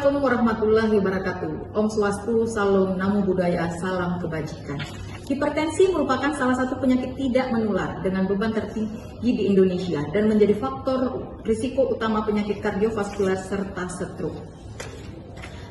Assalamualaikum warahmatullahi wabarakatuh. Om Swastu, Salam Namo Buddhaya, Salam Kebajikan. Hipertensi merupakan salah satu penyakit tidak menular dengan beban tertinggi di Indonesia dan menjadi faktor risiko utama penyakit kardiovaskular serta stroke.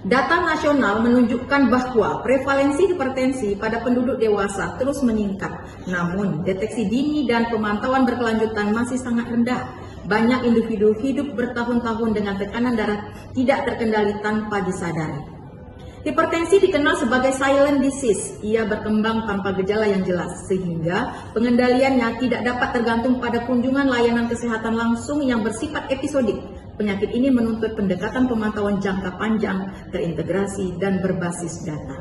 Data nasional menunjukkan bahwa prevalensi hipertensi pada penduduk dewasa terus meningkat, namun deteksi dini dan pemantauan berkelanjutan masih sangat rendah. Banyak individu hidup bertahun-tahun dengan tekanan darah tidak terkendali tanpa disadari. Hipertensi dikenal sebagai silent disease. Ia berkembang tanpa gejala yang jelas, sehingga pengendaliannya tidak dapat tergantung pada kunjungan layanan kesehatan langsung yang bersifat episodik. Penyakit ini menuntut pendekatan pemantauan jangka panjang, terintegrasi, dan berbasis data.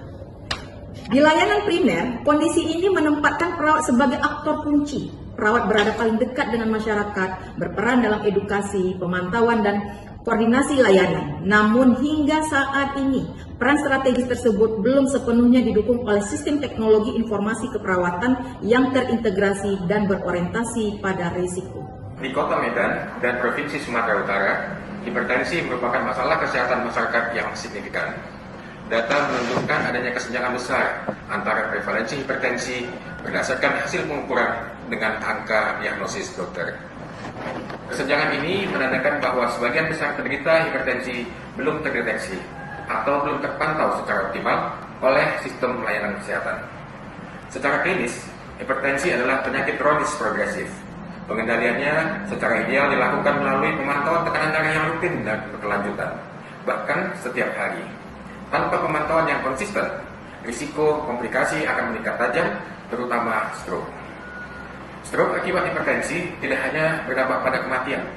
Di layanan primer, kondisi ini menempatkan perawat sebagai aktor kunci. Perawat berada paling dekat dengan masyarakat, berperan dalam edukasi, pemantauan, dan koordinasi layanan. Namun hingga saat ini, peran strategis tersebut belum sepenuhnya didukung oleh sistem teknologi informasi keperawatan yang terintegrasi dan berorientasi pada risiko. Di Kota Medan dan Provinsi Sumatera Utara, hipertensi merupakan masalah kesehatan masyarakat yang signifikan. Data menunjukkan adanya kesenjangan besar antara prevalensi hipertensi berdasarkan hasil pengukuran dengan angka diagnosis dokter. Kesenjangan ini menandakan bahwa sebagian besar penderita hipertensi belum terdeteksi atau belum terpantau secara optimal oleh sistem layanan kesehatan. Secara klinis, hipertensi adalah penyakit kronis progresif. Pengendaliannya secara ideal dilakukan melalui pemantauan tekanan darah yang rutin dan berkelanjutan, bahkan setiap hari. Tanpa pemantauan yang konsisten, risiko komplikasi akan meningkat tajam, terutama stroke. Stroke akibat hipertensi tidak hanya berdampak pada kematian,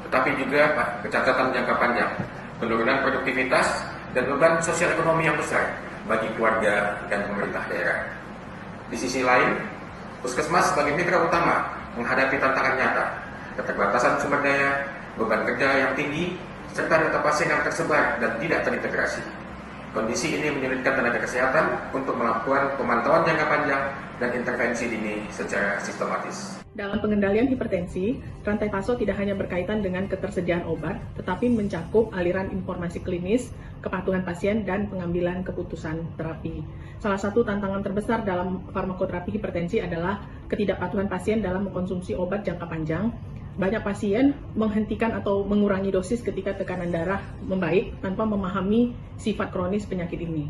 tetapi juga kecacatan jangka panjang, penurunan produktivitas, dan beban sosial ekonomi yang besar bagi keluarga dan pemerintah daerah. Di sisi lain, puskesmas sebagai mitra utama menghadapi tantangan nyata, keterbatasan sumber daya, beban kerja yang tinggi, serta data pasien yang tersebar dan tidak terintegrasi. Kondisi ini menyulitkan tenaga kesehatan untuk melakukan pemantauan jangka panjang dan intervensi dini secara sistematis. Dalam pengendalian hipertensi, rantai paso tidak hanya berkaitan dengan ketersediaan obat, tetapi mencakup aliran informasi klinis, kepatuhan pasien, dan pengambilan keputusan terapi. Salah satu tantangan terbesar dalam farmakoterapi hipertensi adalah ketidakpatuhan pasien dalam mengkonsumsi obat jangka panjang. Banyak pasien menghentikan atau mengurangi dosis ketika tekanan darah membaik tanpa memahami sifat kronis penyakit ini.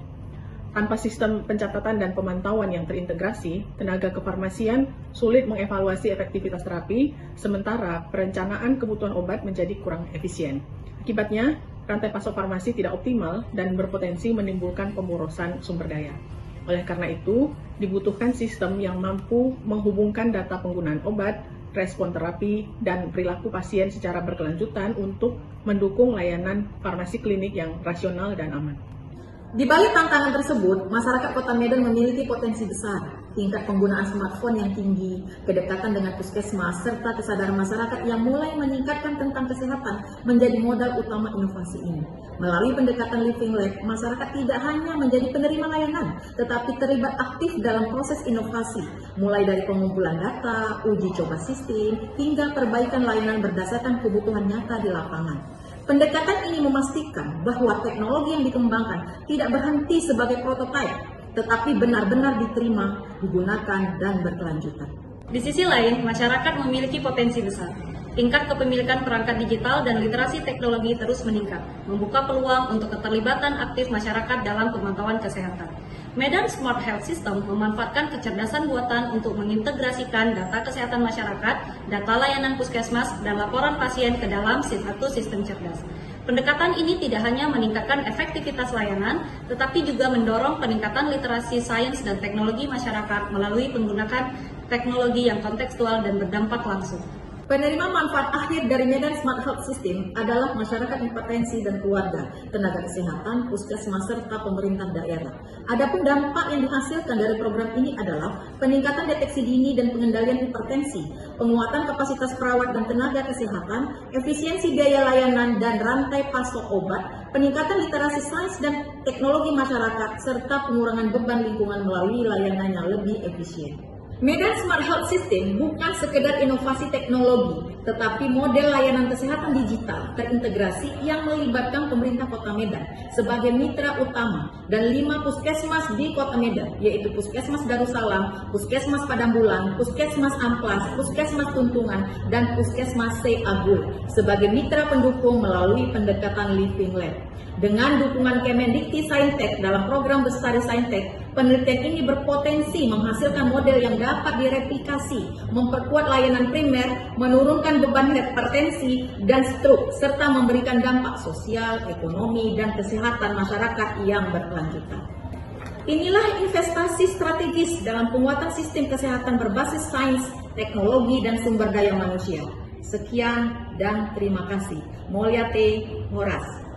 Tanpa sistem pencatatan dan pemantauan yang terintegrasi, tenaga kefarmasian sulit mengevaluasi efektivitas terapi, sementara perencanaan kebutuhan obat menjadi kurang efisien. Akibatnya, rantai pasok farmasi tidak optimal dan berpotensi menimbulkan pemborosan sumber daya. Oleh karena itu, dibutuhkan sistem yang mampu menghubungkan data penggunaan obat, respon terapi, dan perilaku pasien secara berkelanjutan untuk mendukung layanan farmasi klinik yang rasional dan aman. Di balik tantangan tersebut, masyarakat Kota Medan memiliki potensi besar. Tingkat penggunaan smartphone yang tinggi, kedekatan dengan puskesmas, serta kesadaran masyarakat yang mulai meningkatkan tentang kesehatan menjadi modal utama inovasi ini. Melalui pendekatan Living Lab, masyarakat tidak hanya menjadi penerima layanan, tetapi terlibat aktif dalam proses inovasi, mulai dari pengumpulan data, uji coba sistem, hingga perbaikan layanan berdasarkan kebutuhan nyata di lapangan. Pendekatan ini memastikan bahwa teknologi yang dikembangkan tidak berhenti sebagai prototipe, tetapi benar-benar diterima, digunakan, dan berkelanjutan. Di sisi lain, masyarakat memiliki potensi besar. Tingkat kepemilikan perangkat digital dan literasi teknologi terus meningkat, membuka peluang untuk keterlibatan aktif masyarakat dalam pemantauan kesehatan. Medan Smart Health System memanfaatkan kecerdasan buatan untuk mengintegrasikan data kesehatan masyarakat, data layanan puskesmas, dan laporan pasien ke dalam satu sistem cerdas. Pendekatan ini tidak hanya meningkatkan efektivitas layanan, tetapi juga mendorong peningkatan literasi sains dan teknologi masyarakat melalui penggunaan teknologi yang kontekstual dan berdampak langsung. Penerima manfaat akhir dari Medan Smart Health System adalah masyarakat hipertensi dan keluarga, tenaga kesehatan, puskesmas, serta pemerintah daerah. Adapun dampak yang dihasilkan dari program ini adalah peningkatan deteksi dini dan pengendalian hipertensi, penguatan kapasitas perawat dan tenaga kesehatan, efisiensi biaya layanan dan rantai pasok obat, peningkatan literasi sains dan teknologi masyarakat, serta pengurangan beban lingkungan melalui layanan yang lebih efisien. Medan Smart Health System bukan sekedar inovasi teknologi, tetapi model layanan kesehatan digital terintegrasi yang melibatkan pemerintah Kota Medan sebagai mitra utama dan 5 puskesmas di Kota Medan, yaitu Puskesmas Darussalam, Puskesmas Padambulan, Puskesmas Amplas, Puskesmas Tuntungan, dan Puskesmas Seagul sebagai mitra pendukung melalui pendekatan Living Lab. Dengan dukungan Kemendikti Saintek dalam program Bestari Saintek, penelitian ini berpotensi menghasilkan model yang dapat direplikasi, memperkuat layanan primer, menurunkan beban hipertensi dan stroke, serta memberikan dampak sosial, ekonomi, dan kesehatan masyarakat yang berkelanjutan. Inilah investasi strategis dalam penguatan sistem kesehatan berbasis sains, teknologi, dan sumber daya manusia. Sekian dan terima kasih. Molyate Horas.